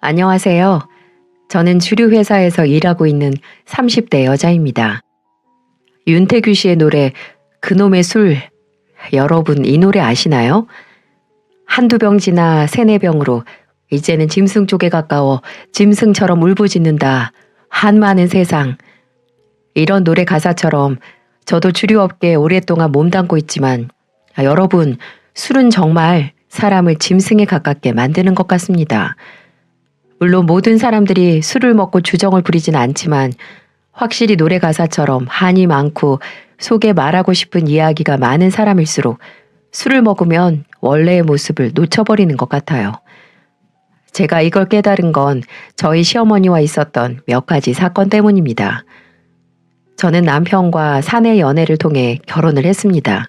안녕하세요. 저는 주류 회사에서 일하고 있는 30대 여자입니다. 윤태규 씨의 노래 그놈의 술, 여러분 이 노래 아시나요? 한두 병 지나 세네 병으로 이제는 짐승 쪽에 가까워 짐승처럼 울부짖는다. 한 많은 세상. 이런 노래 가사처럼 저도 주류업계에 오랫동안 몸담고 있지만 여러분, 술은 정말 사람을 짐승에 가깝게 만드는 것 같습니다. 물론 모든 사람들이 술을 먹고 주정을 부리진 않지만 확실히 노래 가사처럼 한이 많고 속에 말하고 싶은 이야기가 많은 사람일수록 술을 먹으면 원래의 모습을 놓쳐버리는 것 같아요. 제가 이걸 깨달은 건 저희 시어머니와 있었던 몇 가지 사건 때문입니다. 저는 남편과 사내 연애를 통해 결혼을 했습니다.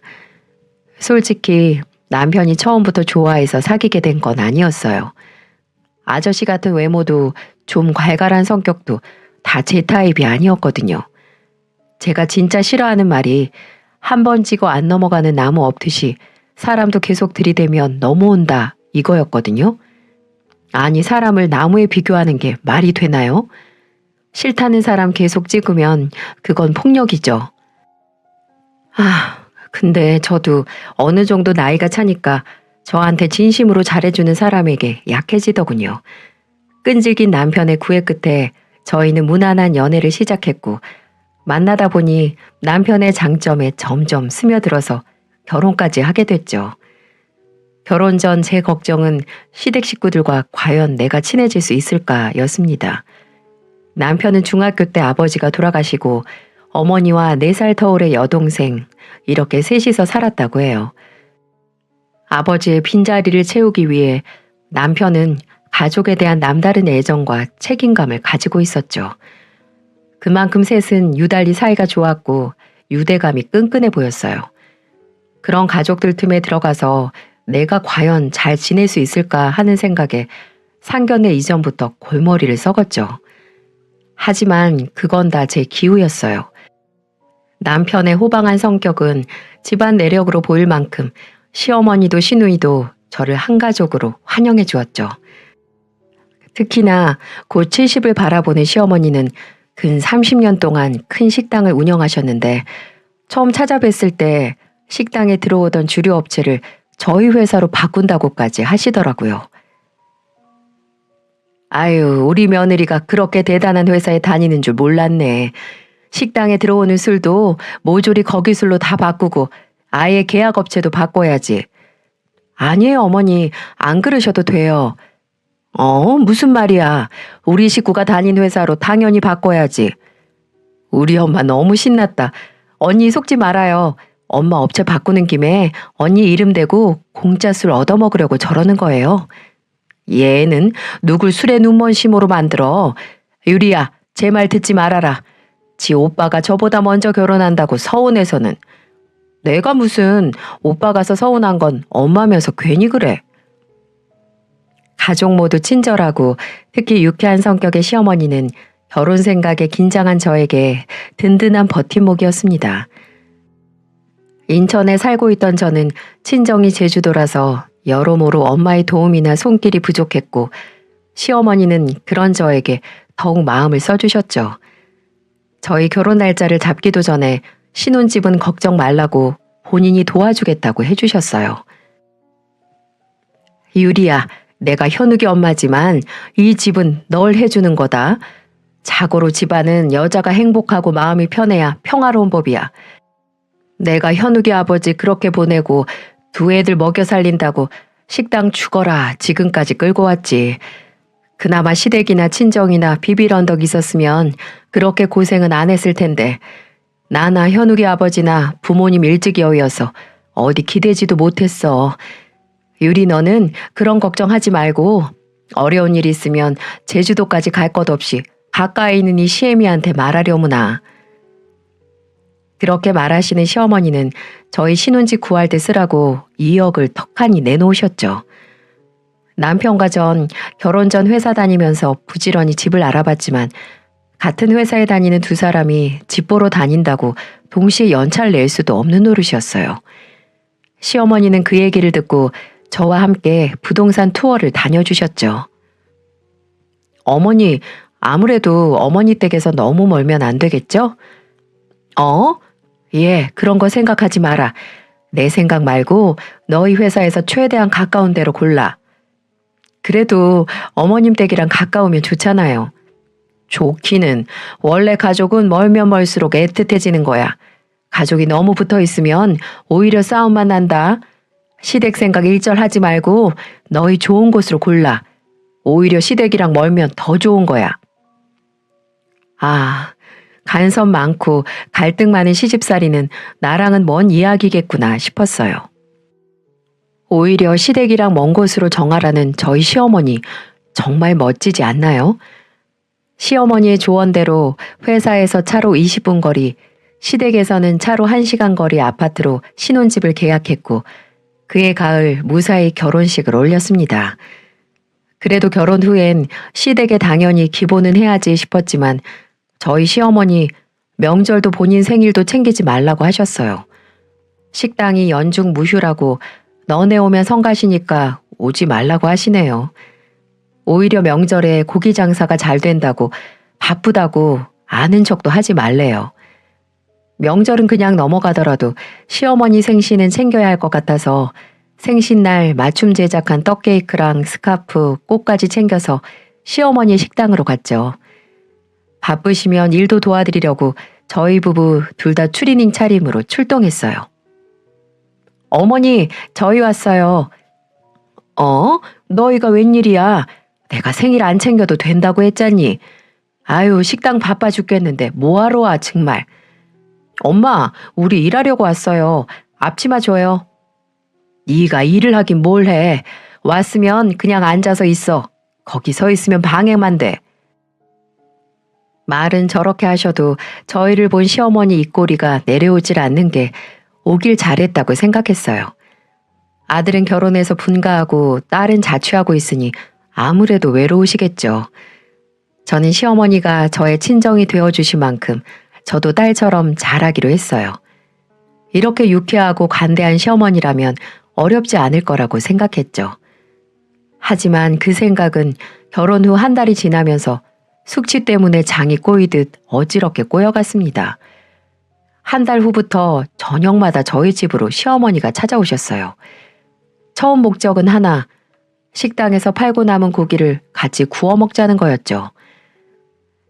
솔직히 남편이 처음부터 좋아해서 사귀게 된 건 아니었어요. 아저씨 같은 외모도 좀 괄괄한 성격도 다 제 타입이 아니었거든요. 제가 진짜 싫어하는 말이 한 번 찍어 안 넘어가는 나무 없듯이 사람도 계속 들이대면 넘어온다 이거였거든요. 아니 사람을 나무에 비교하는 게 말이 되나요? 싫다는 사람 계속 찍으면 그건 폭력이죠. 근데 저도 어느 정도 나이가 차니까 저한테 진심으로 잘해주는 사람에게 약해지더군요. 끈질긴 남편의 구애 끝에 저희는 무난한 연애를 시작했고 만나다 보니 남편의 장점에 점점 스며들어서 결혼까지 하게 됐죠. 결혼 전 제 걱정은 시댁 식구들과 과연 내가 친해질 수 있을까였습니다. 남편은 중학교 때 아버지가 돌아가시고 어머니와 4살 터울의 여동생 이렇게 셋이서 살았다고 해요. 아버지의 빈자리를 채우기 위해 남편은 가족에 대한 남다른 애정과 책임감을 가지고 있었죠. 그만큼 셋은 유달리 사이가 좋았고 유대감이 끈끈해 보였어요. 그런 가족들 틈에 들어가서 내가 과연 잘 지낼 수 있을까 하는 생각에 상견례 이전부터 골머리를 썩었죠. 하지만 그건 다 제 기우였어요. 남편의 호방한 성격은 집안 내력으로 보일 만큼 시어머니도 시누이도 저를 한 가족으로 환영해 주었죠. 특히나 곧 70을 바라보는 시어머니는 근 30년 동안 큰 식당을 운영하셨는데 처음 찾아뵀을 때 식당에 들어오던 주류 업체를 저희 회사로 바꾼다고까지 하시더라고요. 아유, 우리 며느리가 그렇게 대단한 회사에 다니는 줄 몰랐네. 식당에 들어오는 술도 모조리 거기 술로 다 바꾸고 아예 계약업체도 바꿔야지. 아니에요, 어머니. 안 그러셔도 돼요. 무슨 말이야. 우리 식구가 다닌 회사로 당연히 바꿔야지. 우리 엄마 너무 신났다. 언니 속지 말아요. 엄마 업체 바꾸는 김에 언니 이름 대고 공짜 술 얻어먹으려고 저러는 거예요. 얘는 누굴 술에 눈먼 심으로 만들어. 유리야, 제 말 듣지 말아라. 지 오빠가 저보다 먼저 결혼한다고 서운해서는. 내가 무슨 오빠 가서 서운한 건 엄마면서 괜히 그래. 가족 모두 친절하고 특히 유쾌한 성격의 시어머니는 결혼 생각에 긴장한 저에게 든든한 버팀목이었습니다. 인천에 살고 있던 저는 친정이 제주도라서 여러모로 엄마의 도움이나 손길이 부족했고 시어머니는 그런 저에게 더욱 마음을 써주셨죠. 저희 결혼 날짜를 잡기도 전에 신혼집은 걱정 말라고 본인이 도와주겠다고 해주셨어요. 유리야, 내가 현욱이 엄마지만 이 집은 널 해주는 거다. 자고로 집안은 여자가 행복하고 마음이 편해야 평화로운 법이야. 내가 현욱이 아버지 그렇게 보내고 두 애들 먹여 살린다고 식당 죽어라 지금까지 끌고 왔지. 그나마 시댁이나 친정이나 비빌 언덕 있었으면 그렇게 고생은 안 했을 텐데 나나 현욱이 아버지나 부모님 일찍여여서 어디 기대지도 못했어. 유리 너는 그런 걱정하지 말고 어려운 일 있으면 제주도까지 갈 것 없이 가까이 있는 이 시애미한테 말하려무나. 그렇게 말하시는 시어머니는 저희 신혼집 구할 때 쓰라고 2억을 턱하니 내놓으셨죠. 남편과 전 결혼 전 회사 다니면서 부지런히 집을 알아봤지만 같은 회사에 다니는 두 사람이 집 보러 다닌다고 동시에 연차를 낼 수도 없는 노릇이었어요. 시어머니는 그 얘기를 듣고 저와 함께 부동산 투어를 다녀주셨죠. 어머니, 아무래도 어머니 댁에서 너무 멀면 안 되겠죠? 어? 예, 그런 거 생각하지 마라. 내 생각 말고 너희 회사에서 최대한 가까운 데로 골라. 그래도 어머님 댁이랑 가까우면 좋잖아요. 좋기는 원래 가족은 멀면 멀수록 애틋해지는 거야. 가족이 너무 붙어 있으면 오히려 싸움만 난다. 시댁 생각 일절 하지 말고 너희 좋은 곳으로 골라. 오히려 시댁이랑 멀면 더 좋은 거야. 아, 간섭 많고 갈등 많은 시집살이는 나랑은 먼 이야기겠구나 싶었어요. 오히려 시댁이랑 먼 곳으로 정하라는 저희 시어머니 정말 멋지지 않나요? 시어머니의 조언대로 회사에서 차로 20분 거리, 시댁에서는 차로 1시간 거리 아파트로 신혼집을 계약했고 그해 가을 무사히 결혼식을 올렸습니다. 그래도 결혼 후엔 시댁에 당연히 기본은 해야지 싶었지만 저희 시어머니 명절도 본인 생일도 챙기지 말라고 하셨어요. 식당이 연중 무휴라고 너네 오면 성가시니까 오지 말라고 하시네요. 오히려 명절에 고기 장사가 잘 된다고 바쁘다고 아는 척도 하지 말래요. 명절은 그냥 넘어가더라도 시어머니 생신은 챙겨야 할 것 같아서 생신날 맞춤 제작한 떡 케이크랑 스카프, 꽃까지 챙겨서 시어머니 식당으로 갔죠. 바쁘시면 일도 도와드리려고 저희 부부 둘 다 추리닝 차림으로 출동했어요. 어머니, 저희 왔어요. 너희가 웬일이야? 내가 생일 안 챙겨도 된다고 했잖니. 아유, 식당 바빠 죽겠는데 뭐하러 와 정말. 엄마, 우리 일하려고 왔어요. 앞치마 줘요. 네가 일을 하긴 뭘 해. 왔으면 그냥 앉아서 있어. 거기 서 있으면 방해만 돼. 말은 저렇게 하셔도 저희를 본 시어머니 입꼬리가 내려오질 않는 게 오길 잘했다고 생각했어요. 아들은 결혼해서 분가하고 딸은 자취하고 있으니 아무래도 외로우시겠죠. 저는 시어머니가 저의 친정이 되어주신 만큼 저도 딸처럼 잘하기로 했어요. 이렇게 유쾌하고 관대한 시어머니라면 어렵지 않을 거라고 생각했죠. 하지만 그 생각은 결혼 후 한 달이 지나면서 숙취 때문에 장이 꼬이듯 어지럽게 꼬여갔습니다. 한 달 후부터 저녁마다 저희 집으로 시어머니가 찾아오셨어요. 처음 목적은 하나, 식당에서 팔고 남은 고기를 같이 구워 먹자는 거였죠.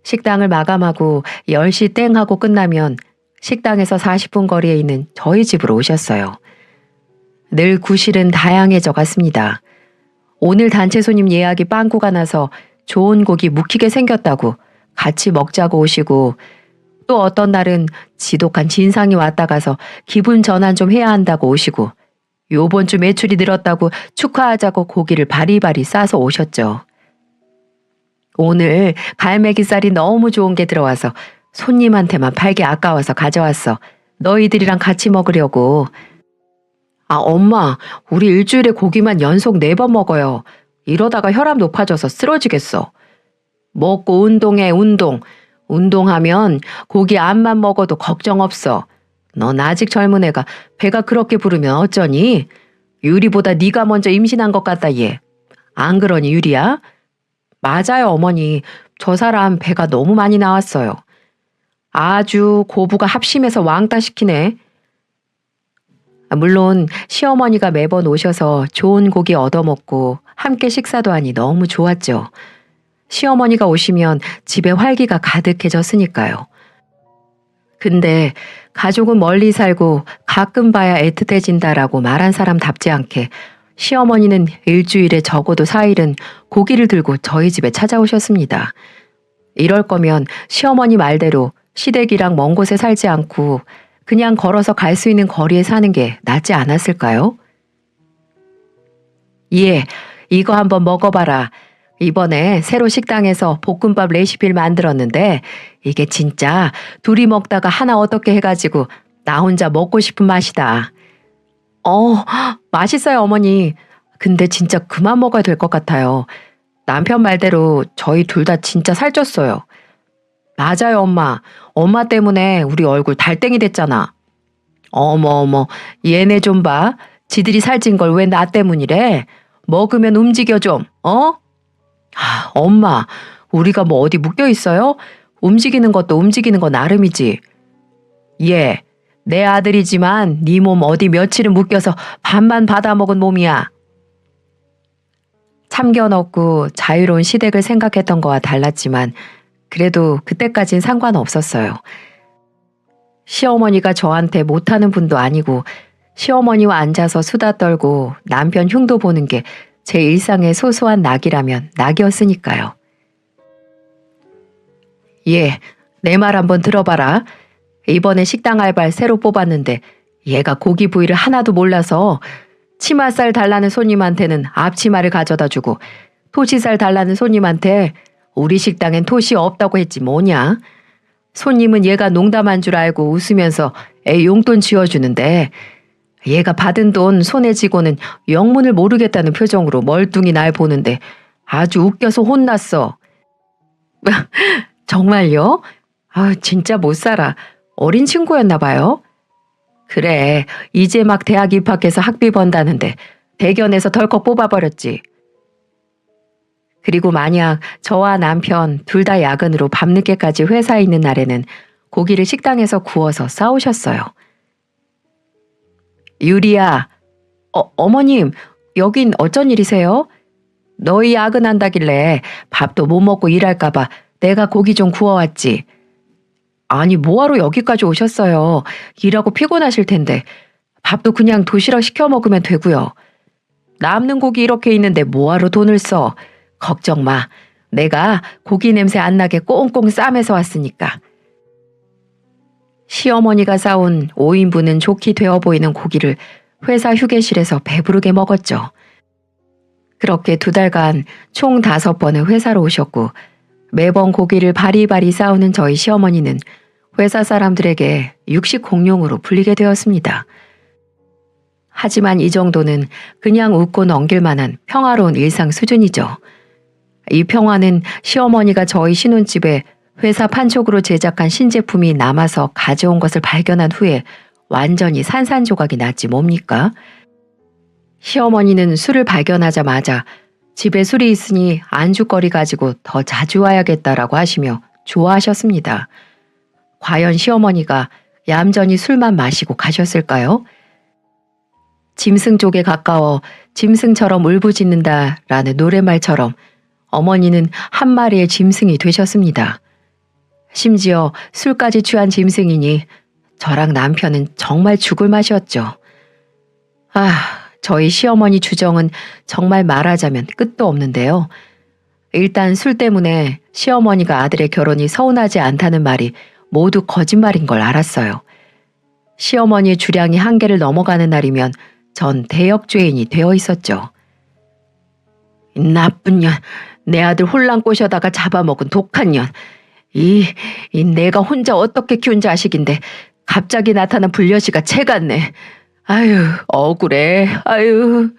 식당을 마감하고 10시 땡 하고 끝나면 식당에서 40분 거리에 있는 저희 집으로 오셨어요. 늘 구실은 다양해져 갔습니다. 오늘 단체 손님 예약이 빵꾸가 나서 좋은 고기 묵히게 생겼다고 같이 먹자고 오시고 또 어떤 날은 지독한 진상이 왔다 가서 기분 전환 좀 해야 한다고 오시고 요번 주 매출이 늘었다고 축하하자고 고기를 바리바리 싸서 오셨죠. 오늘 갈매기살이 너무 좋은 게 들어와서 손님한테만 팔기 아까워서 가져왔어. 너희들이랑 같이 먹으려고. 아, 엄마, 우리 일주일에 고기만 연속 4번 먹어요. 이러다가 혈압 높아져서 쓰러지겠어. 먹고 운동해, 운동. 운동하면 고기 암만 먹어도 걱정 없어. 넌 아직 젊은 애가 배가 그렇게 부르면 어쩌니? 유리보다 네가 먼저 임신한 것 같다 얘. 안 그러니 유리야? 맞아요 어머니. 저 사람 배가 너무 많이 나왔어요. 아주 고부가 합심해서 왕따 시키네. 물론 시어머니가 매번 오셔서 좋은 고기 얻어먹고 함께 식사도 하니 너무 좋았죠. 시어머니가 오시면 집에 활기가 가득해졌으니까요. 근데 가족은 멀리 살고 가끔 봐야 애틋해진다라고 말한 사람답지 않게 시어머니는 일주일에 적어도 4일은 고기를 들고 저희 집에 찾아오셨습니다. 이럴 거면 시어머니 말대로 시댁이랑 먼 곳에 살지 않고 그냥 걸어서 갈 수 있는 거리에 사는 게 낫지 않았을까요? 예, 이거 한번 먹어봐라. 이번에 새로 식당에서 볶음밥 레시피를 만들었는데 이게 진짜 둘이 먹다가 하나 어떻게 해가지고 나 혼자 먹고 싶은 맛이다. 맛있어요 어머니. 근데 진짜 그만 먹어야 될 것 같아요. 남편 말대로 저희 둘 다 진짜 살쪘어요. 맞아요 엄마. 엄마 때문에 우리 얼굴 달땡이 됐잖아. 어머 얘네 좀 봐. 지들이 살찐 걸 왜 나 때문이래? 먹으면 움직여 좀. 엄마 우리가 뭐 어디 묶여 있어요? 움직이는 것도 움직이는 거 나름이지. 예, 내 아들이지만 네 몸 어디 며칠은 묶여서 밥만 받아먹은 몸이야. 참견 없고 자유로운 시댁을 생각했던 거와 달랐지만 그래도 그때까진 상관없었어요. 시어머니가 저한테 못하는 분도 아니고 시어머니와 앉아서 수다 떨고 남편 흉도 보는 게 제 일상의 소소한 낙이라면 낙이었으니까요. 예, 내 말 한번 들어봐라. 이번에 식당 알바 새로 뽑았는데 얘가 고기 부위를 하나도 몰라서 치맛살 달라는 손님한테는 앞치마를 가져다 주고 토시살 달라는 손님한테 우리 식당엔 토시 없다고 했지 뭐냐. 손님은 얘가 농담한 줄 알고 웃으면서 애 용돈 쥐어주는데 얘가 받은 돈 손에 쥐고는 영문을 모르겠다는 표정으로 멀뚱히 날 보는데 아주 웃겨서 혼났어. 정말요? 아, 진짜 못 살아. 어린 친구였나 봐요. 그래, 이제 막 대학 입학해서 학비 번다는데 대견해서 덜컥 뽑아버렸지. 그리고 만약 저와 남편 둘 다 야근으로 밤늦게까지 회사에 있는 날에는 고기를 식당에서 구워서 싸우셨어요. 유리야, 어머님, 여긴 어쩐 일이세요? 너희 야근한다길래 밥도 못 먹고 일할까봐 내가 고기 좀 구워왔지. 아니, 뭐하러 여기까지 오셨어요? 일하고 피곤하실 텐데. 밥도 그냥 도시락 시켜 먹으면 되고요. 남는 고기 이렇게 있는데 뭐하러 돈을 써? 걱정 마. 내가 고기 냄새 안 나게 꽁꽁 싸매서 왔으니까. 시어머니가 싸온 5인분은 좋게 되어 보이는 고기를 회사 휴게실에서 배부르게 먹었죠. 그렇게 2달간 총 5번의 회사로 오셨고 매번 고기를 바리바리 싸우는 저희 시어머니는 회사 사람들에게 육식 공룡으로 불리게 되었습니다. 하지만 이 정도는 그냥 웃고 넘길 만한 평화로운 일상 수준이죠. 이 평화는 시어머니가 저희 신혼집에 회사 판촉으로 제작한 신제품이 남아서 가져온 것을 발견한 후에 완전히 산산조각이 났지 뭡니까? 시어머니는 술을 발견하자마자 집에 술이 있으니 안주거리 가지고 더 자주 와야겠다라고 하시며 좋아하셨습니다. 과연 시어머니가 얌전히 술만 마시고 가셨을까요? 짐승 쪽에 가까워 짐승처럼 울부짖는다라는 노랫말처럼 어머니는 한 마리의 짐승이 되셨습니다. 심지어 술까지 취한 짐승이니 저랑 남편은 정말 죽을 맛이었죠. 아, 저희 시어머니 주정은 정말 말하자면 끝도 없는데요. 일단 술 때문에 시어머니가 아들의 결혼이 서운하지 않다는 말이 모두 거짓말인 걸 알았어요. 시어머니의 주량이 한계를 넘어가는 날이면 전 대역죄인이 되어 있었죠. 나쁜 년, 내 아들 혼란 꼬셔다가 잡아먹은 독한 년. 이 내가 혼자 어떻게 키운 자식인데 갑자기 나타난 불려시가 채 같네. 아유, 억울해. 아유.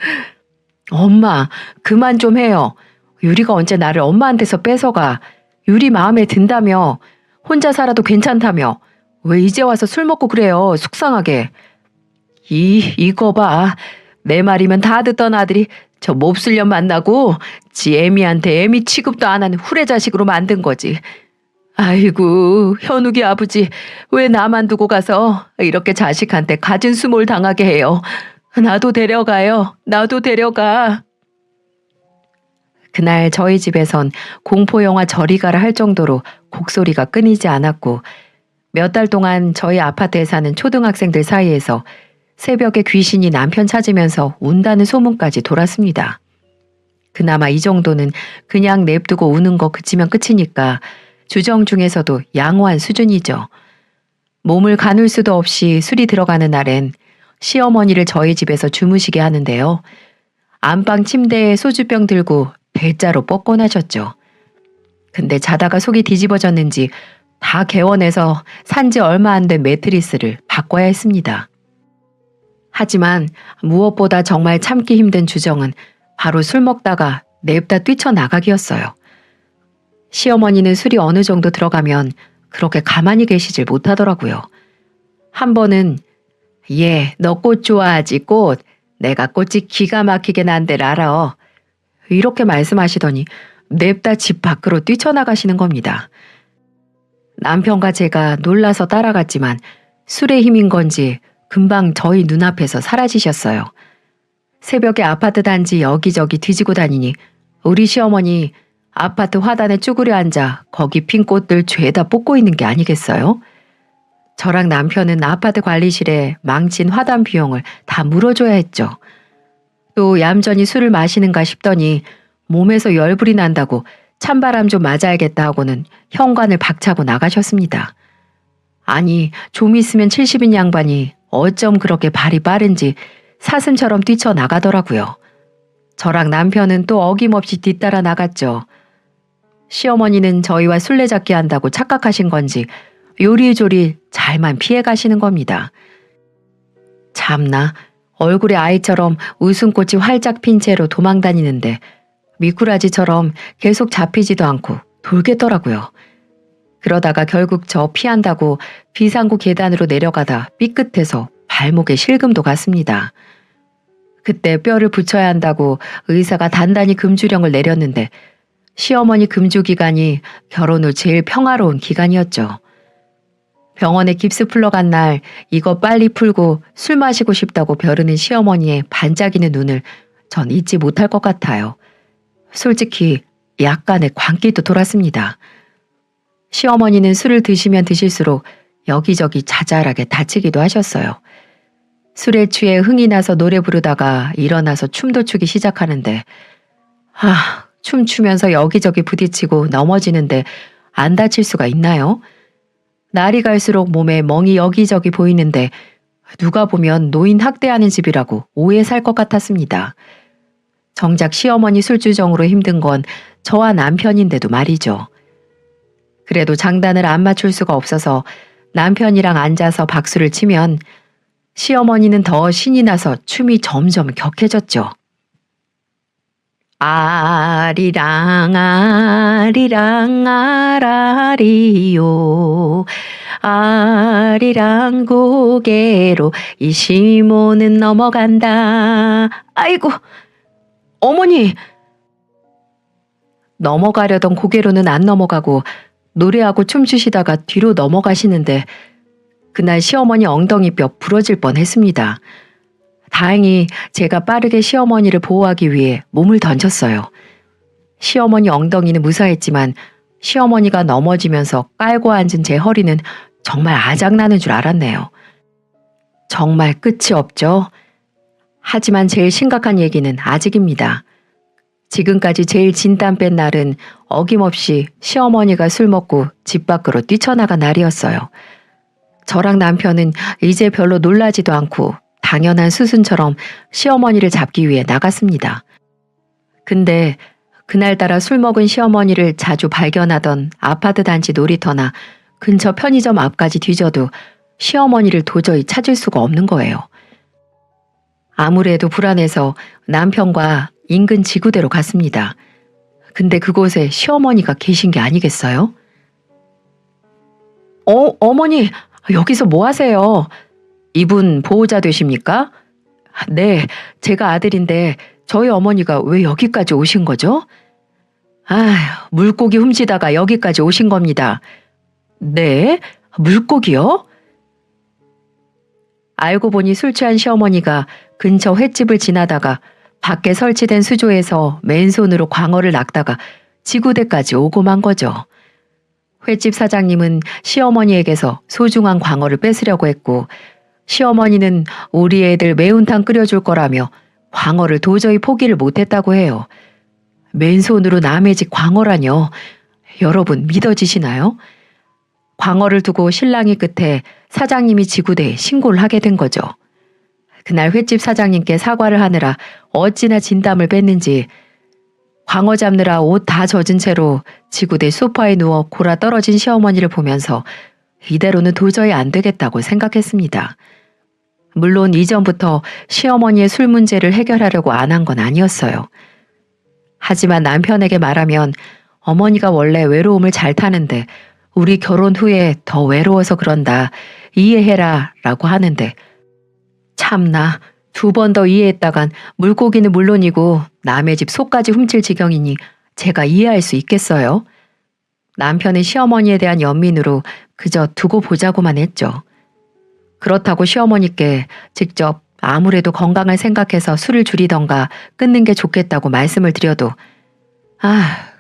엄마, 그만 좀 해요. 유리가 언제 나를 엄마한테서 뺏어가. 유리 마음에 든다며. 혼자 살아도 괜찮다며. 왜 이제 와서 술 먹고 그래요. 속상하게. 이거 봐. 내 말이면 다 듣던 아들이 저 몹쓸 년 만나고 지 애미한테 애미 취급도 안 하는 후레 자식으로 만든 거지. 아이고, 현욱이 아버지 왜 나만 두고 가서 이렇게 자식한테 가진 수모를 당하게 해요. 나도 데려가요. 나도 데려가. 그날 저희 집에선 공포영화 저리 가라 할 정도로 곡소리가 끊이지 않았고 몇 달 동안 저희 아파트에 사는 초등학생들 사이에서 새벽에 귀신이 남편 찾으면서 운다는 소문까지 돌았습니다. 그나마 이 정도는 그냥 냅두고 우는 거 그치면 끝이니까 주정 중에서도 양호한 수준이죠. 몸을 가눌 수도 없이 술이 들어가는 날엔 시어머니를 저희 집에서 주무시게 하는데요. 안방 침대에 소주병 들고 대자로 뻗곤하셨죠. 근데 자다가 속이 뒤집어졌는지 다 개원해서 산지 얼마 안 된 매트리스를 바꿔야 했습니다. 하지만 무엇보다 정말 참기 힘든 주정은 바로 술 먹다가 냅다 뛰쳐나가기였어요. 시어머니는 술이 어느 정도 들어가면 그렇게 가만히 계시질 못하더라고요. 한 번은 너 꽃 좋아하지 꽃. 내가 꽃이 기가 막히게 난 데를 알아. 이렇게 말씀하시더니 냅다 집 밖으로 뛰쳐나가시는 겁니다. 남편과 제가 놀라서 따라갔지만 술의 힘인 건지 금방 저희 눈앞에서 사라지셨어요. 새벽에 아파트 단지 여기저기 뒤지고 다니니 우리 시어머니 아파트 화단에 쭈그려 앉아 거기 핀 꽃들 죄다 뽑고 있는 게 아니겠어요? 저랑 남편은 아파트 관리실에 망친 화단 비용을 다 물어줘야 했죠. 또 얌전히 술을 마시는가 싶더니 몸에서 열불이 난다고 찬바람 좀 맞아야겠다 하고는 현관을 박차고 나가셨습니다. 아니, 좀 있으면 70인 양반이 어쩜 그렇게 발이 빠른지 사슴처럼 뛰쳐나가더라고요. 저랑 남편은 또 어김없이 뒤따라 나갔죠. 시어머니는 저희와 술래잡기 한다고 착각하신 건지 요리조리 잘만 피해가시는 겁니다. 참나, 얼굴에 아이처럼 웃음꽃이 활짝 핀 채로 도망다니는데 미꾸라지처럼 계속 잡히지도 않고 돌겠더라고요. 그러다가 결국 저 피한다고 비상구 계단으로 내려가다 삐끗해서 발목에 실금도 갔습니다. 그때 뼈를 붙여야 한다고 의사가 단단히 금주령을 내렸는데 시어머니 금주 기간이 결혼 후 제일 평화로운 기간이었죠. 병원에 깁스 풀러 간 날 이거 빨리 풀고 술 마시고 싶다고 벼르는 시어머니의 반짝이는 눈을 전 잊지 못할 것 같아요. 솔직히 약간의 광기도 돌았습니다. 시어머니는 술을 드시면 드실수록 여기저기 자잘하게 다치기도 하셨어요. 술에 취해 흥이 나서 노래 부르다가 일어나서 춤도 추기 시작하는데 춤추면서 여기저기 부딪히고 넘어지는데 안 다칠 수가 있나요? 날이 갈수록 몸에 멍이 여기저기 보이는데 누가 보면 노인 학대하는 집이라고 오해 살 것 같았습니다. 정작 시어머니 술주정으로 힘든 건 저와 남편인데도 말이죠. 그래도 장단을 안 맞출 수가 없어서 남편이랑 앉아서 박수를 치면 시어머니는 더 신이 나서 춤이 점점 격해졌죠. 아리랑 아리랑 아라리요 아리랑 고개로 이 시모는 넘어간다. 아이고 어머니! 넘어가려던 고개로는 안 넘어가고 노래하고 춤추시다가 뒤로 넘어가시는데 그날 시어머니 엉덩이뼈 부러질 뻔했습니다. 다행히 제가 빠르게 시어머니를 보호하기 위해 몸을 던졌어요. 시어머니 엉덩이는 무사했지만 시어머니가 넘어지면서 깔고 앉은 제 허리는 정말 아작나는 줄 알았네요. 정말 끝이 없죠. 하지만 제일 심각한 얘기는 아직입니다. 지금까지 제일 진땀 뺀 날은 어김없이 시어머니가 술 먹고 집 밖으로 뛰쳐나간 날이었어요. 저랑 남편은 이제 별로 놀라지도 않고 당연한 수순처럼 시어머니를 잡기 위해 나갔습니다. 근데 그날따라 술 먹은 시어머니를 자주 발견하던 아파트 단지 놀이터나 근처 편의점 앞까지 뒤져도 시어머니를 도저히 찾을 수가 없는 거예요. 아무래도 불안해서 남편과 인근 지구대로 갔습니다. 근데 그곳에 시어머니가 계신 게 아니겠어요? 어머니, 여기서 뭐 하세요? 이분 보호자 되십니까? 네, 제가 아들인데 저희 어머니가 왜 여기까지 오신 거죠? 물고기 훔치다가 여기까지 오신 겁니다. 네? 물고기요? 알고 보니 술 취한 시어머니가 근처 횟집을 지나다가 밖에 설치된 수조에서 맨손으로 광어를 낚다가 지구대까지 오고 만 거죠. 횟집 사장님은 시어머니에게서 소중한 광어를 뺏으려고 했고 시어머니는 우리 애들 매운탕 끓여줄 거라며 광어를 도저히 포기를 못했다고 해요. 맨손으로 남의 집 광어라뇨. 여러분 믿어지시나요? 광어를 두고 신랑이 끝에 사장님이 지구대에 신고를 하게 된 거죠. 그날 횟집 사장님께 사과를 하느라 어찌나 진땀을 뺐는지 광어 잡느라 옷 다 젖은 채로 지구대 소파에 누워 골아 떨어진 시어머니를 보면서 이대로는 도저히 안 되겠다고 생각했습니다. 물론 이전부터 시어머니의 술 문제를 해결하려고 안 한 건 아니었어요. 하지만 남편에게 말하면 어머니가 원래 외로움을 잘 타는데 우리 결혼 후에 더 외로워서 그런다. 이해해라 라고 하는데 참나 2번 더 이해했다간 물고기는 물론이고 남의 집 소까지 훔칠 지경이니 제가 이해할 수 있겠어요? 남편은 시어머니에 대한 연민으로 그저 두고 보자고만 했죠. 그렇다고 시어머니께 직접 아무래도 건강을 생각해서 술을 줄이던가 끊는 게 좋겠다고 말씀을 드려도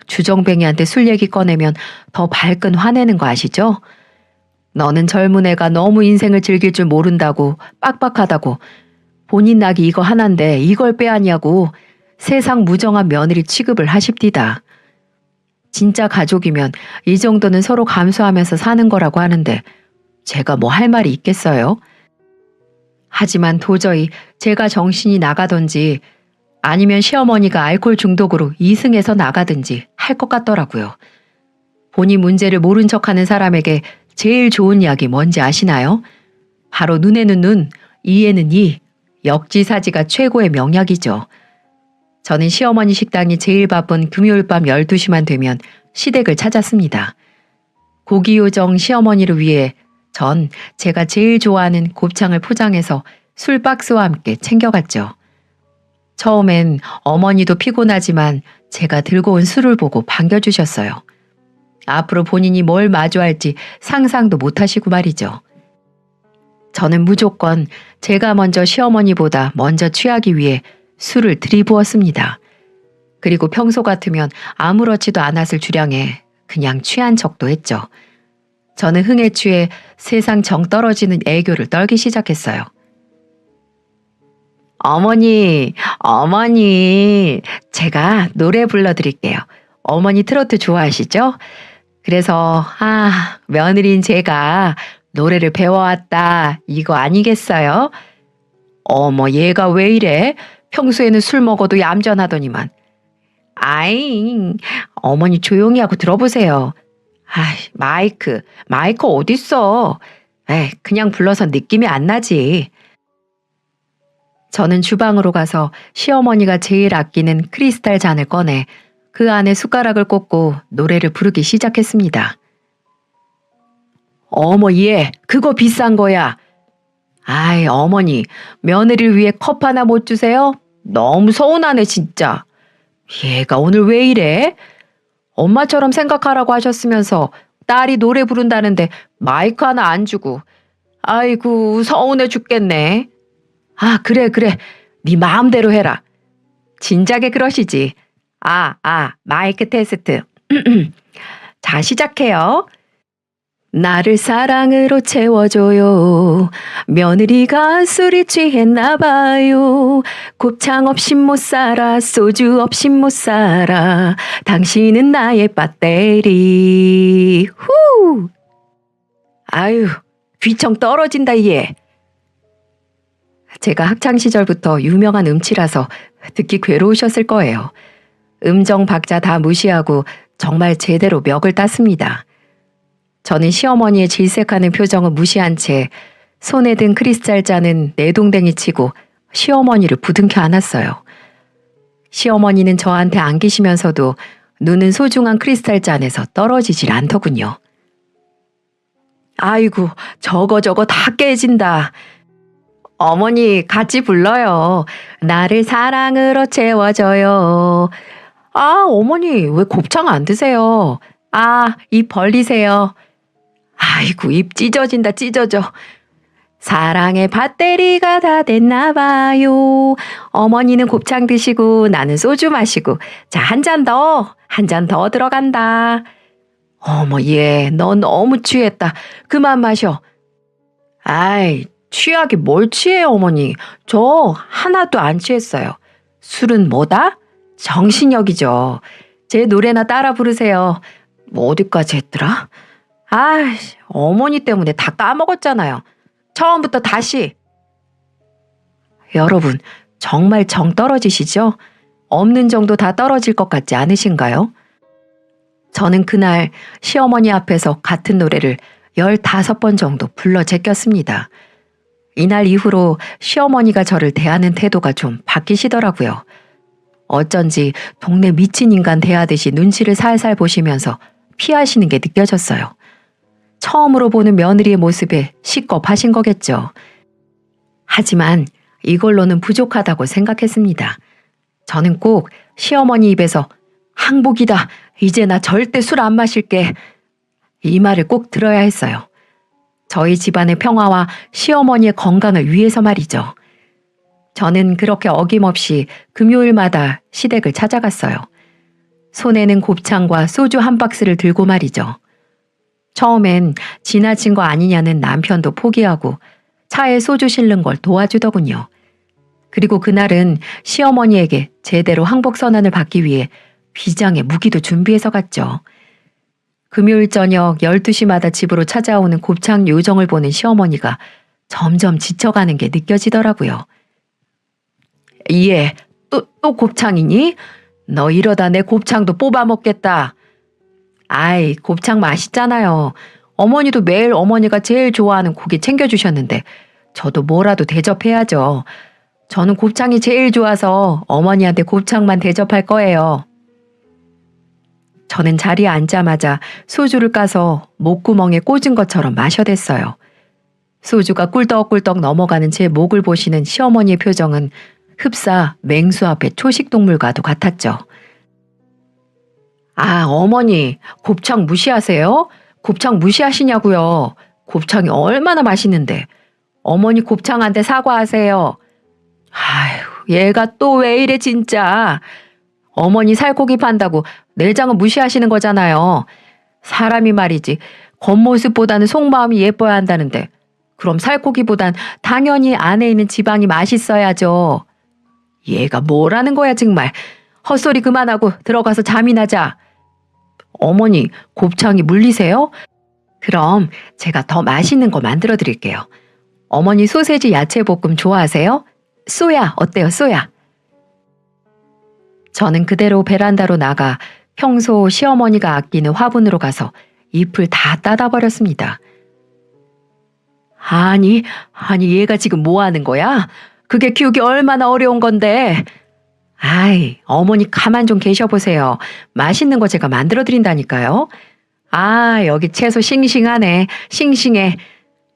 주정뱅이한테 술 얘기 꺼내면 더 발끈 화내는 거 아시죠? 너는 젊은 애가 너무 인생을 즐길 줄 모른다고 빡빡하다고 본인 낙이 이거 하나인데 이걸 빼앗냐고 세상 무정한 며느리 취급을 하십디다. 진짜 가족이면 이 정도는 서로 감수하면서 사는 거라고 하는데 제가 뭐 할 말이 있겠어요? 하지만 도저히 제가 정신이 나가던지 아니면 시어머니가 알코올 중독으로 이승해서 나가든지 할 것 같더라고요. 본인 문제를 모른 척하는 사람에게 제일 좋은 약이 뭔지 아시나요? 바로 눈에는 눈, 이에는 이, 역지사지가 최고의 명약이죠. 저는 시어머니 식당이 제일 바쁜 금요일 밤 12시만 되면 시댁을 찾았습니다. 고기요정 시어머니를 위해 전 제가 제일 좋아하는 곱창을 포장해서 술박스와 함께 챙겨갔죠. 처음엔 어머니도 피곤하지만 제가 들고 온 술을 보고 반겨주셨어요. 앞으로 본인이 뭘 마주할지 상상도 못하시고 말이죠. 저는 무조건 제가 먼저 시어머니보다 먼저 취하기 위해 술을 들이부었습니다. 그리고 평소 같으면 아무렇지도 않았을 주량에 그냥 취한 척도 했죠. 저는 흥에 취해 세상 정 떨어지는 애교를 떨기 시작했어요. 어머니, 제가 노래 불러드릴게요. 어머니 트로트 좋아하시죠? 그래서 며느리인 제가 노래를 배워왔다 이거 아니겠어요? 어머 얘가 왜 이래? 평소에는 술 먹어도 얌전하더니만. 아잉 어머니 조용히 하고 들어보세요. 마이크 어딨어? 그냥 불러서 느낌이 안 나지. 저는 주방으로 가서 시어머니가 제일 아끼는 크리스탈 잔을 꺼내 그 안에 숟가락을 꽂고 노래를 부르기 시작했습니다. 어머 얘 그거 비싼 거야. 어머니 며느리를 위해 컵 하나 못 주세요? 너무 서운하네 진짜. 얘가 오늘 왜 이래? 엄마처럼 생각하라고 하셨으면서 딸이 노래 부른다는데 마이크 하나 안 주고. 아이고 서운해 죽겠네. 그래 네 마음대로 해라. 진작에 그러시지. 마이크 테스트. 자 시작해요. 나를 사랑으로 채워줘요. 며느리가 술이 취했나봐요. 곱창 없인 못 살아 소주 없인 못 살아. 당신은 나의 배터리. 후. 귀청 떨어진다 얘. 제가 학창시절부터 유명한 음치라서 듣기 괴로우셨을 거예요. 음정 박자 다 무시하고 정말 제대로 멱을 땄습니다. 저는 시어머니의 질색하는 표정을 무시한 채 손에 든 크리스탈 잔은 내동댕이 치고 시어머니를 부둥켜 안았어요. 시어머니는 저한테 안기시면서도 눈은 소중한 크리스탈 잔에서 떨어지질 않더군요. 아이고 저거 다 깨진다. 어머니 같이 불러요. 나를 사랑으로 채워줘요. 어머니 왜 곱창 안 드세요? 입 벌리세요. 아이고 입 찢어진다 찢어져. 사랑의 배터리가 다 됐나봐요. 어머니는 곱창 드시고 나는 소주 마시고. 자, 한 잔 더 들어간다. 어머 얘 너 너무 취했다. 그만 마셔. 취하기 뭘 취해요 어머니. 저 하나도 안 취했어요. 술은 뭐다? 정신력이죠. 제 노래나 따라 부르세요. 뭐 어디까지 했더라? 어머니 때문에 다 까먹었잖아요. 처음부터 다시. 여러분 정말 정 떨어지시죠? 없는 정도 다 떨어질 것 같지 않으신가요? 저는 그날 시어머니 앞에서 같은 노래를 15번 정도 불러 제꼈습니다. 이날 이후로 시어머니가 저를 대하는 태도가 좀 바뀌시더라고요. 어쩐지 동네 미친 인간 대하듯이 눈치를 살살 보시면서 피하시는 게 느껴졌어요. 처음으로 보는 며느리의 모습에 식겁하신 거겠죠. 하지만 이걸로는 부족하다고 생각했습니다. 저는 꼭 시어머니 입에서 항복이다. 이제 나 절대 술 안 마실게. 이 말을 꼭 들어야 했어요. 저희 집안의 평화와 시어머니의 건강을 위해서 말이죠. 저는 그렇게 어김없이 금요일마다 시댁을 찾아갔어요. 손에는 곱창과 소주 한 박스를 들고 말이죠. 처음엔 지나친 거 아니냐는 남편도 포기하고 차에 소주 실는 걸 도와주더군요. 그리고 그날은 시어머니에게 제대로 항복 선언을 받기 위해 비장의 무기도 준비해서 갔죠. 금요일 저녁 12시마다 집으로 찾아오는 곱창 요정을 보는 시어머니가 점점 지쳐가는 게 느껴지더라고요. 예, 또 곱창이니? 너 이러다 내 곱창도 뽑아 먹겠다. 아이, 곱창 맛있잖아요. 어머니도 매일 어머니가 제일 좋아하는 고기 챙겨주셨는데 저도 뭐라도 대접해야죠. 저는 곱창이 제일 좋아서 어머니한테 곱창만 대접할 거예요. 저는 자리에 앉자마자 소주를 까서 목구멍에 꽂은 것처럼 마셔댔어요. 소주가 꿀떡꿀떡 넘어가는 제 목을 보시는 시어머니의 표정은 흡사 맹수 앞에 초식동물과도 같았죠. 아, 어머니, 곱창 무시하세요? 곱창 무시하시냐고요? 곱창이 얼마나 맛있는데. 어머니 곱창한테 사과하세요. 아휴, 얘가 또 왜 이래 진짜. 어머니 살코기 판다고 내장은 무시하시는 거잖아요. 사람이 말이지 겉모습보다는 속마음이 예뻐야 한다는데 그럼 살코기보단 당연히 안에 있는 지방이 맛있어야죠. 얘가 뭐라는 거야 정말. 헛소리 그만하고 들어가서 잠이나 자. 어머니 곱창이 물리세요? 그럼 제가 더 맛있는 거 만들어 드릴게요. 어머니 소세지 야채볶음 좋아하세요? 쏘야 어때요 쏘야? 저는 그대로 베란다로 나가 평소 시어머니가 아끼는 화분으로 가서 잎을 다 따다버렸습니다. 아니 얘가 지금 뭐 하는 거야? 그게 키우기 얼마나 어려운 건데. 아이, 어머니 가만 좀 계셔보세요. 맛있는 거 제가 만들어드린다니까요. 아, 여기 채소 싱싱하네. 싱싱해.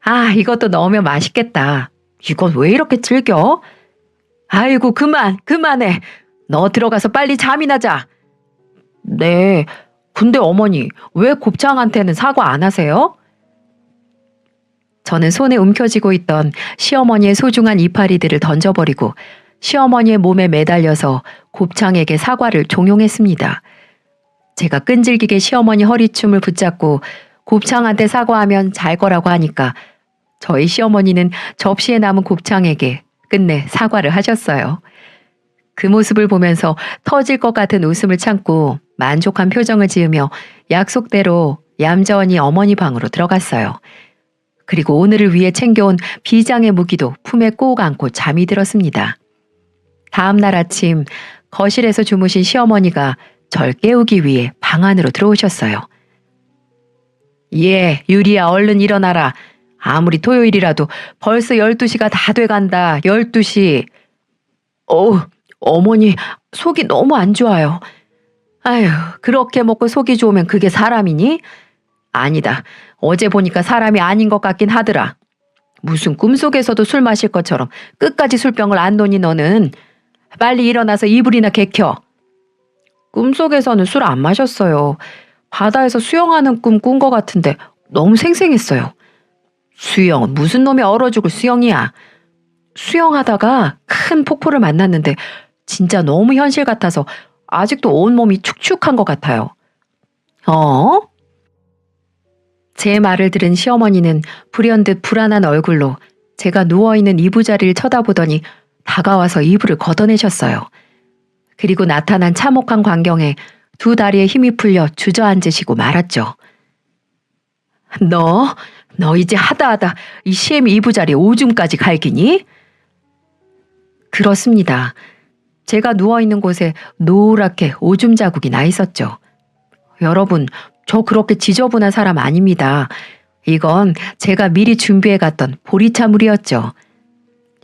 아, 이것도 넣으면 맛있겠다. 이건 왜 이렇게 질겨? 아이고, 그만해. 너 들어가서 빨리 잠이나 자. 네, 근데 어머니, 왜 곱창한테는 사과 안 하세요? 저는 손에 움켜쥐고 있던 시어머니의 소중한 이파리들을 던져버리고 시어머니의 몸에 매달려서 곱창에게 사과를 종용했습니다. 제가 끈질기게 시어머니 허리춤을 붙잡고 곱창한테 사과하면 잘 거라고 하니까 저희 시어머니는 접시에 남은 곱창에게 끝내 사과를 하셨어요. 그 모습을 보면서 터질 것 같은 웃음을 참고 만족한 표정을 지으며 약속대로 얌전히 어머니 방으로 들어갔어요. 그리고 오늘을 위해 챙겨온 비장의 무기도 품에 꼭 안고 잠이 들었습니다. 다음 날 아침 거실에서 주무신 시어머니가 절 깨우기 위해 방 안으로 들어오셨어요. 예, 유리야 얼른 일어나라. 아무리 토요일이라도 벌써 12시가 다 돼간다. 12시. 어머니 속이 너무 안 좋아요. 아휴, 그렇게 먹고 속이 좋으면 그게 사람이니? 아니다. 어제 보니까 사람이 아닌 것 같긴 하더라. 무슨 꿈속에서도 술 마실 것처럼 끝까지 술병을 안 놓니 너는. 빨리 일어나서 이불이나 개켜. 꿈속에서는 술 안 마셨어요. 바다에서 수영하는 꿈 꾼 것 같은데 너무 생생했어요. 수영은 무슨 놈이 얼어 죽을 수영이야. 수영하다가 큰 폭포를 만났는데 진짜 너무 현실 같아서 아직도 온몸이 축축한 것 같아요. 제 말을 들은 시어머니는 불현듯 불안한 얼굴로 제가 누워있는 이부자리를 쳐다보더니 다가와서 이불을 걷어내셨어요. 그리고 나타난 참혹한 광경에 두 다리에 힘이 풀려 주저앉으시고 말았죠. 너 이제 하다 이 시애미 이부자리에 오줌까지 갈기니? 그렇습니다. 제가 누워있는 곳에 노랗게 오줌 자국이 나 있었죠. 여러분, 저 그렇게 지저분한 사람 아닙니다. 이건 제가 미리 준비해갔던 보리차물이었죠.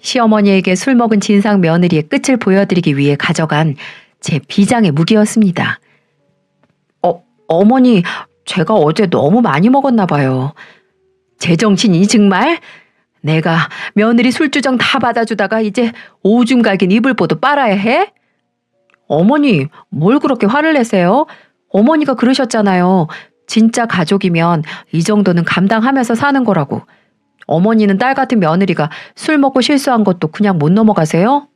시어머니에게 술 먹은 진상 며느리의 끝을 보여드리기 위해 가져간 제 비장의 무기였습니다. 어머니, 제가 어제 너무 많이 먹었나 봐요. 제정신이니 정말? 내가 며느리 술주정 다 받아주다가 이제 오줌 갈긴 이불보도 빨아야 해? 어머니, 뭘 그렇게 화를 내세요? 어머니가 그러셨잖아요. 진짜 가족이면 이 정도는 감당하면서 사는 거라고. 어머니는 딸 같은 며느리가 술 먹고 실수한 것도 그냥 못 넘어가세요?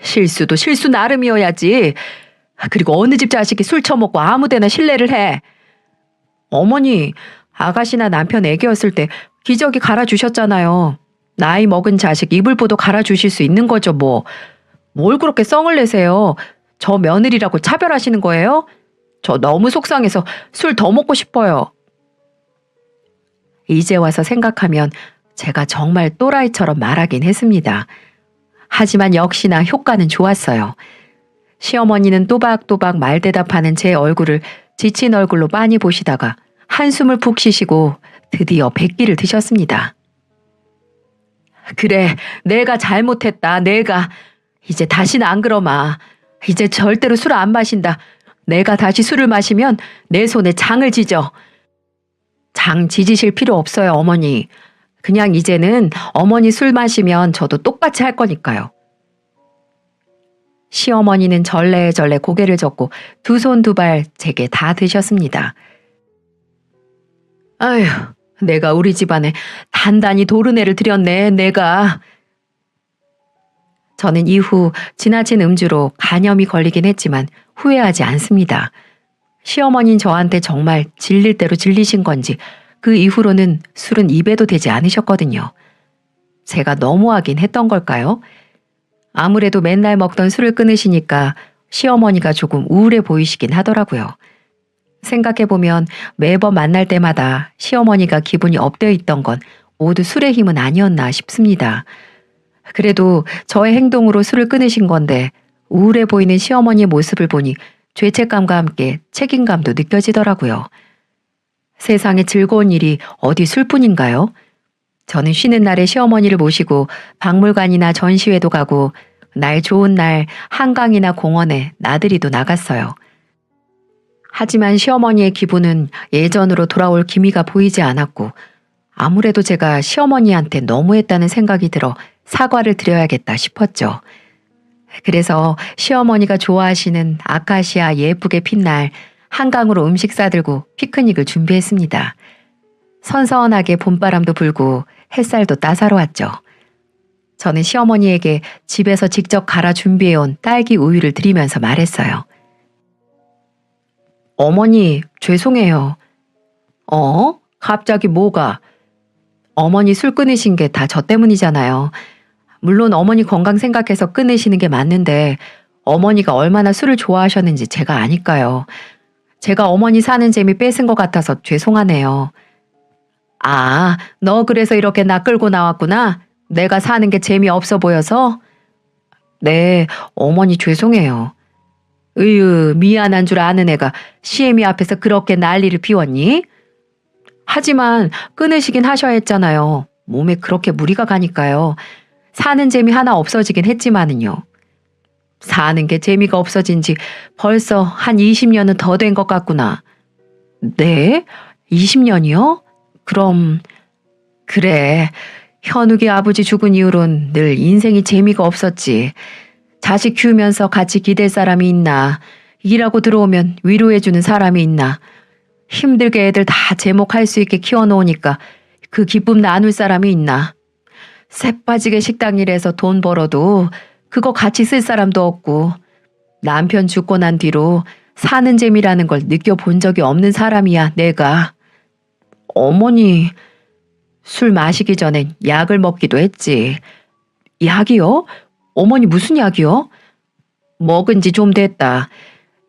실수도 실수 나름이어야지. 그리고 어느 집 자식이 술 처먹고 아무 데나 실례를 해. 어머니, 아가씨나 남편 애기였을 때 기저귀 갈아주셨잖아요. 나이 먹은 자식 이불보도 갈아주실 수 있는 거죠, 뭐. 뭘 그렇게 썽을 내세요? 저 며느리라고 차별하시는 거예요? 저 너무 속상해서 술 더 먹고 싶어요. 이제 와서 생각하면 제가 정말 또라이처럼 말하긴 했습니다. 하지만 역시나 효과는 좋았어요. 시어머니는 또박또박 말대답하는 제 얼굴을 지친 얼굴로 빤히 보시다가 한숨을 푹 쉬시고 드디어 백기를 드셨습니다. 그래, 내가 잘못했다, 내가. 이제 다시는 안 그러마. 이제 절대로 술 안 마신다. 내가 다시 술을 마시면 내 손에 장을 지져. 장 지지실 필요 없어요, 어머니. 그냥 이제는 어머니 술 마시면 저도 똑같이 할 거니까요. 시어머니는 절레절레 고개를 젓고 두 손 두 발 제게 다 드셨습니다. 아휴, 내가 우리 집안에 단단히 도르내를 들였네, 내가. 저는 이후 지나친 음주로 간염이 걸리긴 했지만 후회하지 않습니다. 시어머니는 저한테 정말 질릴 대로 질리신 건지 그 이후로는 술은 입에도 대지 않으셨거든요. 제가 너무하긴 했던 걸까요? 아무래도 맨날 먹던 술을 끊으시니까 시어머니가 조금 우울해 보이시긴 하더라고요. 생각해보면 매번 만날 때마다 시어머니가 기분이 업되어 있던 건 모두 술의 힘은 아니었나 싶습니다. 그래도 저의 행동으로 술을 끊으신 건데 우울해 보이는 시어머니의 모습을 보니 죄책감과 함께 책임감도 느껴지더라고요. 세상에 즐거운 일이 어디 술뿐인가요? 저는 쉬는 날에 시어머니를 모시고 박물관이나 전시회도 가고 날 좋은 날 한강이나 공원에 나들이도 나갔어요. 하지만 시어머니의 기분은 예전으로 돌아올 기미가 보이지 않았고 아무래도 제가 시어머니한테 너무했다는 생각이 들어 사과를 드려야겠다 싶었죠. 그래서 시어머니가 좋아하시는 아카시아 예쁘게 핀 날 한강으로 음식 싸들고 피크닉을 준비했습니다. 선선하게 봄바람도 불고 햇살도 따사로웠죠. 저는 시어머니에게 집에서 직접 갈아 준비해온 딸기 우유를 드리면서 말했어요. 어머니, 죄송해요. 갑자기 뭐가? 어머니 술 끊으신 게 다 저 때문이잖아요. 물론 어머니 건강 생각해서 끊으시는 게 맞는데 어머니가 얼마나 술을 좋아하셨는지 제가 아니까요. 제가 어머니 사는 재미 뺏은 것 같아서 죄송하네요. 아, 너 그래서 이렇게 나 끌고 나왔구나? 내가 사는 게 재미없어 보여서? 네, 어머니 죄송해요. 으유, 미안한 줄 아는 애가 시애미 앞에서 그렇게 난리를 피웠니? 하지만 끊으시긴 하셔야 했잖아요. 몸에 그렇게 무리가 가니까요. 사는 재미 하나 없어지긴 했지만은요. 사는 게 재미가 없어진 지 벌써 한 20년은 더 된 것 같구나. 네? 20년이요? 그럼 그래. 현욱이 아버지 죽은 이후론 늘 인생이 재미가 없었지. 자식 키우면서 같이 기댈 사람이 있나? 일하고 들어오면 위로해주는 사람이 있나? 힘들게 애들 다 제목할 수 있게 키워놓으니까 그 기쁨 나눌 사람이 있나? 새 빠지게 식당 일해서 돈 벌어도 그거 같이 쓸 사람도 없고 남편 죽고 난 뒤로 사는 재미라는 걸 느껴본 적이 없는 사람이야, 내가. 어머니, 술 마시기 전엔 약을 먹기도 했지. 약이요? 어머니 무슨 약이요? 먹은 지 좀 됐다.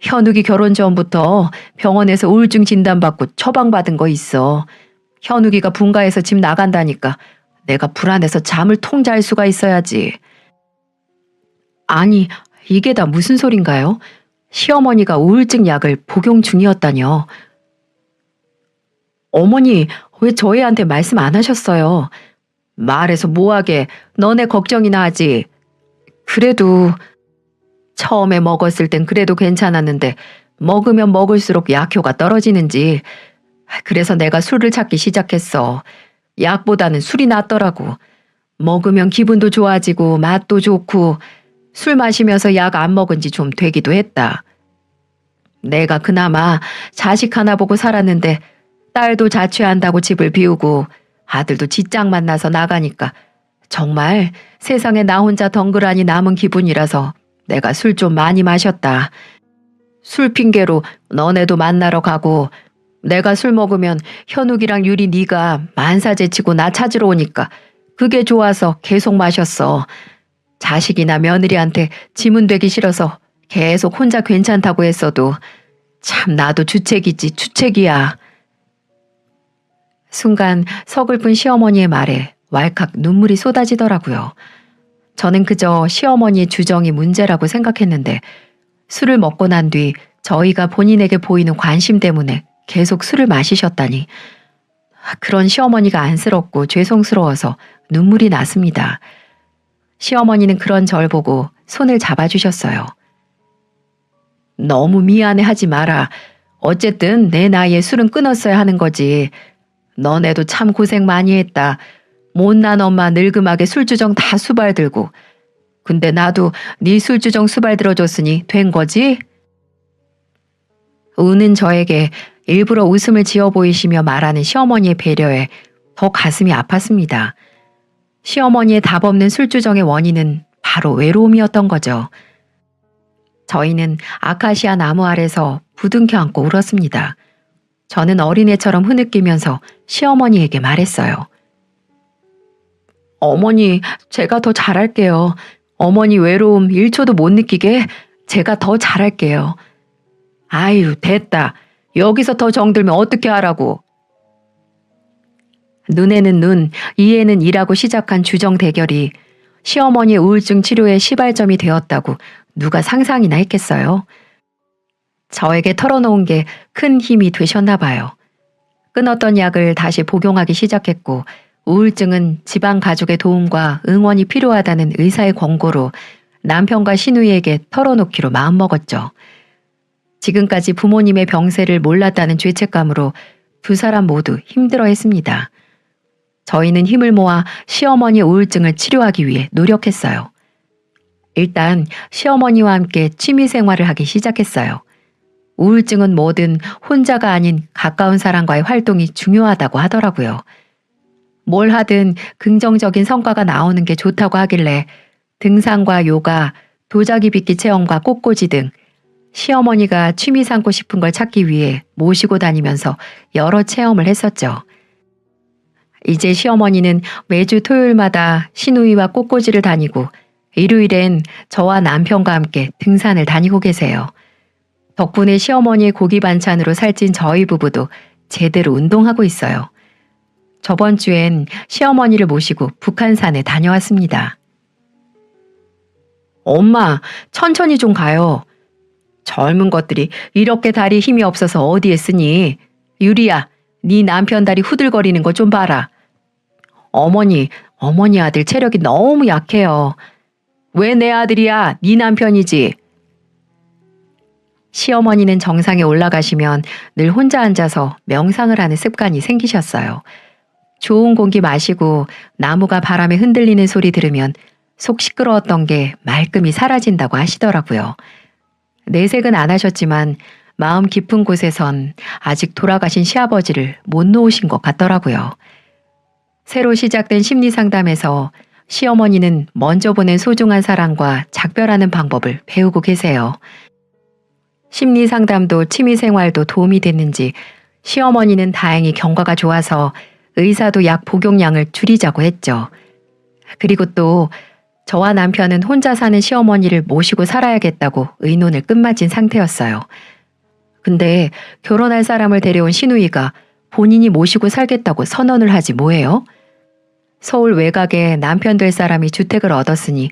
현욱이 결혼 전부터 병원에서 우울증 진단받고 처방받은 거 있어. 현욱이가 분가해서 집 나간다니까 내가 불안해서 잠을 통 잘 수가 있어야지. 아니, 이게 다 무슨 소린가요? 시어머니가 우울증 약을 복용 중이었다뇨. 어머니, 왜 저희한테 말씀 안 하셨어요? 말해서 뭐하게, 너네 걱정이나 하지. 그래도 처음에 먹었을 땐 그래도 괜찮았는데 먹으면 먹을수록 약효가 떨어지는지. 그래서 내가 술을 찾기 시작했어. 약보다는 술이 낫더라고. 먹으면 기분도 좋아지고 맛도 좋고 술 마시면서 약 안 먹은 지 좀 되기도 했다. 내가 그나마 자식 하나 보고 살았는데 딸도 자취한다고 집을 비우고 아들도 직장 만나서 나가니까 정말 세상에 나 혼자 덩그라니 남은 기분이라서 내가 술 좀 많이 마셨다. 술 핑계로 너네도 만나러 가고 내가 술 먹으면 현욱이랑 유리 네가 만사제치고 나 찾으러 오니까 그게 좋아서 계속 마셨어. 자식이나 며느리한테 지문 되기 싫어서 계속 혼자 괜찮다고 했어도 참 나도 주책이지 주책이야. 순간 서글픈 시어머니의 말에 왈칵 눈물이 쏟아지더라고요. 저는 그저 시어머니의 주정이 문제라고 생각했는데 술을 먹고 난 뒤 저희가 본인에게 보이는 관심 때문에 계속 술을 마시셨다니 그런 시어머니가 안쓰럽고 죄송스러워서 눈물이 났습니다. 시어머니는 그런 절 보고 손을 잡아주셨어요. 너무 미안해 하지 마라. 어쨌든 내 나이에 술은 끊었어야 하는 거지. 너네도 참 고생 많이 했다. 못난 엄마 늙음하게 술주정 다 수발 들고. 근데 나도 네 술주정 수발 들어줬으니 된 거지? 우는 저에게 일부러 웃음을 지어 보이시며 말하는 시어머니의 배려에 더 가슴이 아팠습니다. 시어머니의 답 없는 술주정의 원인은 바로 외로움이었던 거죠. 저희는 아카시아 나무 아래서 부둥켜 안고 울었습니다. 저는 어린애처럼 흐느끼면서 시어머니에게 말했어요. 어머니, 제가 더 잘할게요. 어머니 외로움 1초도 못 느끼게 제가 더 잘할게요. 아유, 됐다. 여기서 더 정들면 어떻게 하라고. 눈에는 눈, 이에는 이라고 시작한 주정 대결이 시어머니의 우울증 치료의 시발점이 되었다고 누가 상상이나 했겠어요. 저에게 털어놓은 게 큰 힘이 되셨나 봐요. 끊었던 약을 다시 복용하기 시작했고 우울증은 집안 가족의 도움과 응원이 필요하다는 의사의 권고로 남편과 시누이에게 털어놓기로 마음먹었죠. 지금까지 부모님의 병세를 몰랐다는 죄책감으로 두 사람 모두 힘들어했습니다. 저희는 힘을 모아 시어머니 우울증을 치료하기 위해 노력했어요. 일단 시어머니와 함께 취미생활을 하기 시작했어요. 우울증은 뭐든 혼자가 아닌 가까운 사람과의 활동이 중요하다고 하더라고요. 뭘 하든 긍정적인 성과가 나오는 게 좋다고 하길래 등산과 요가, 도자기 빚기 체험과 꽃꽂이 등 시어머니가 취미 삼고 싶은 걸 찾기 위해 모시고 다니면서 여러 체험을 했었죠. 이제 시어머니는 매주 토요일마다 시누이와 꽃꽂이를 다니고 일요일엔 저와 남편과 함께 등산을 다니고 계세요. 덕분에 시어머니의 고기 반찬으로 살찐 저희 부부도 제대로 운동하고 있어요. 저번 주엔 시어머니를 모시고 북한산에 다녀왔습니다. 엄마, 천천히 좀 가요. 젊은 것들이 이렇게 다리 힘이 없어서 어디에 쓰니? 유리야, 네 남편 다리 후들거리는 거 좀 봐라. 어머니 아들 체력이 너무 약해요. 왜 내 아들이야? 네 남편이지. 시어머니는 정상에 올라가시면 늘 혼자 앉아서 명상을 하는 습관이 생기셨어요. 좋은 공기 마시고 나무가 바람에 흔들리는 소리 들으면 속 시끄러웠던 게 말끔히 사라진다고 하시더라고요. 내색은 안 하셨지만 마음 깊은 곳에선 아직 돌아가신 시아버지를 못 놓으신 것 같더라고요. 새로 시작된 심리상담에서 시어머니는 먼저 보낸 소중한 사랑과 작별하는 방법을 배우고 계세요. 심리상담도 취미생활도 도움이 됐는지 시어머니는 다행히 경과가 좋아서 의사도 약 복용량을 줄이자고 했죠. 그리고 또 저와 남편은 혼자 사는 시어머니를 모시고 살아야겠다고 의논을 끝마친 상태였어요. 근데 결혼할 사람을 데려온 시누이가 본인이 모시고 살겠다고 선언을 하지 뭐예요? 서울 외곽에 남편 될 사람이 주택을 얻었으니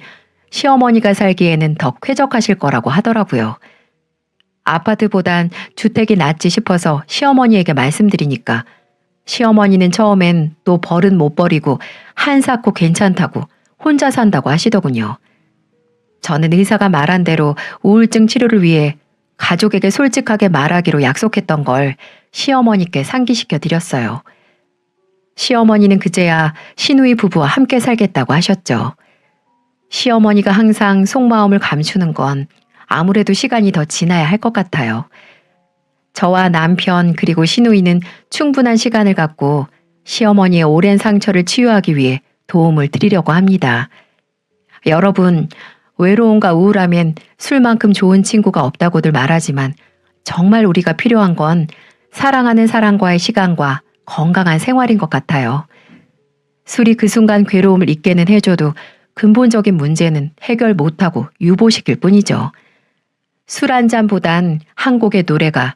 시어머니가 살기에는 더 쾌적하실 거라고 하더라고요. 아파트보단 주택이 낫지 싶어서 시어머니에게 말씀드리니까 시어머니는 처음엔 또 벌은 못 버리고 한사코 괜찮다고 혼자 산다고 하시더군요. 저는 의사가 말한 대로 우울증 치료를 위해 가족에게 솔직하게 말하기로 약속했던 걸 시어머니께 상기시켜 드렸어요. 시어머니는 그제야 시누이 부부와 함께 살겠다고 하셨죠. 시어머니가 항상 속마음을 감추는 건 아무래도 시간이 더 지나야 할 것 같아요. 저와 남편 그리고 시누이는 충분한 시간을 갖고 시어머니의 오랜 상처를 치유하기 위해 도움을 드리려고 합니다. 여러분, 외로움과 우울함엔 술만큼 좋은 친구가 없다고들 말하지만 정말 우리가 필요한 건 사랑하는 사람과의 시간과 건강한 생활인 것 같아요. 술이 그 순간 괴로움을 잊게는 해줘도 근본적인 문제는 해결 못하고 유보시킬 뿐이죠. 술 한 잔보단 한 곡의 노래가,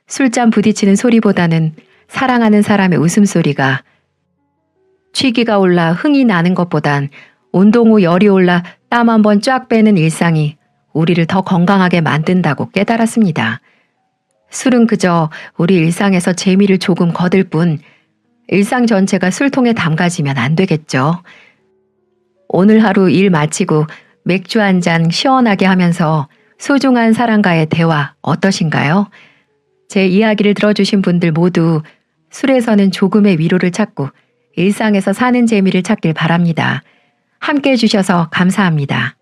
술잔 부딪히는 소리보다는 사랑하는 사람의 웃음소리가, 취기가 올라 흥이 나는 것보단 운동 후 열이 올라 땀 한 번 쫙 빼는 일상이 우리를 더 건강하게 만든다고 깨달았습니다. 술은 그저 우리 일상에서 재미를 조금 거둘 뿐 일상 전체가 술통에 담가지면 안 되겠죠. 오늘 하루 일 마치고 맥주 한 잔 시원하게 하면서 소중한 사람과의 대화 어떠신가요? 제 이야기를 들어주신 분들 모두 술에서는 조금의 위로를 찾고 일상에서 사는 재미를 찾길 바랍니다. 함께 해주셔서 감사합니다.